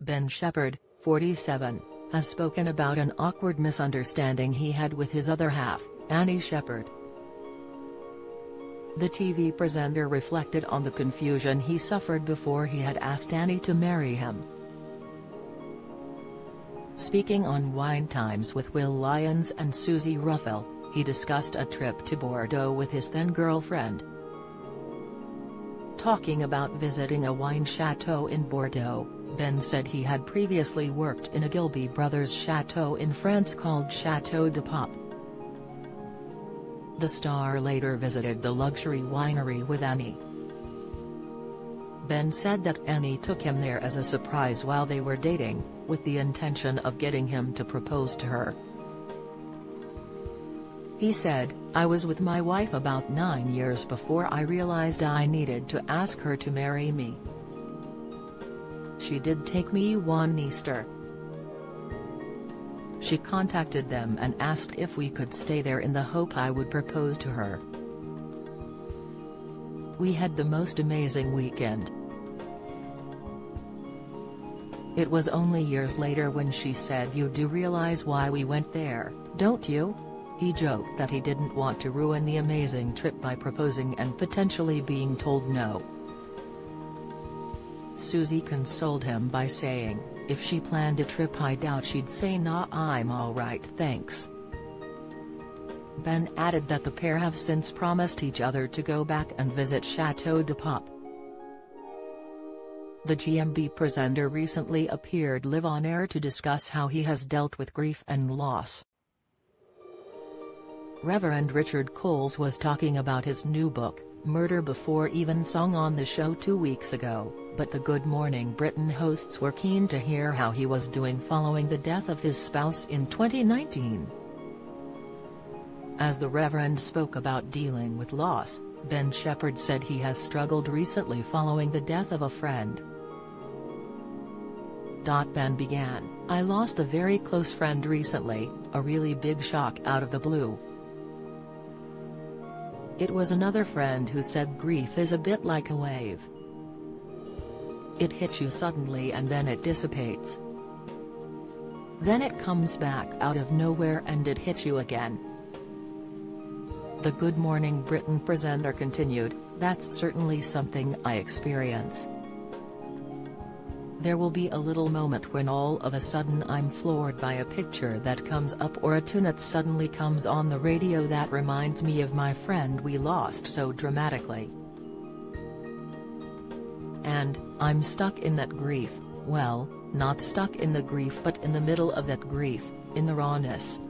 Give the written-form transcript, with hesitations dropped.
Ben Shephard, 47, has spoken about an awkward misunderstanding he had with his other half, Annie Shephard. The TV presenter reflected on the confusion he suffered before he had asked Annie to marry him. Speaking on Wine Times with Will Lyons and Susie Ruffell, he discussed a trip to Bordeaux with his then-girlfriend. Talking about visiting a wine chateau in Bordeaux, Ben said he had previously worked in a Gilbey Brothers chateau in France called Château de Pop. The star later visited the luxury winery with Annie. Ben said that Annie took him there as a surprise while they were dating, with the intention of getting him to propose to her. He said, "I was with my wife about 9 years before I realized I needed to ask her to marry me. She did take me one Easter. She contacted them and asked if we could stay there in the hope I would propose to her. We had the most amazing weekend. It was only years later when she said, 'You do realize why we went there, don't you?' He joked that he didn't want to ruin the amazing trip by proposing and potentially being told no. Susie consoled him by saying, "If she planned a trip I doubt she'd say nah, I'm alright thanks." Ben added that the pair have since promised each other to go back and visit Château de Pop. The GMB presenter recently appeared live on air to discuss how he has dealt with grief and loss. Reverend Richard Coles was talking about his new book, Murder Before Evensong, on the show 2 weeks ago, but the Good Morning Britain hosts were keen to hear how he was doing following the death of his spouse in 2019. As the Reverend spoke about dealing with loss, Ben Shephard said he has struggled recently following the death of a friend. Ben began, "I lost a very close friend recently, a really big shock out of the blue. It was another friend who said grief is a bit like a wave. It hits you suddenly and then it dissipates. Then it comes back out of nowhere and it hits you again." The Good Morning Britain presenter continued, "That's certainly something I experience. There will be a little moment when all of a sudden I'm floored by a picture that comes up or a tune that suddenly comes on the radio that reminds me of my friend we lost so dramatically. And, I'm stuck in that grief, well, not stuck in the grief but in the middle of that grief, in the rawness.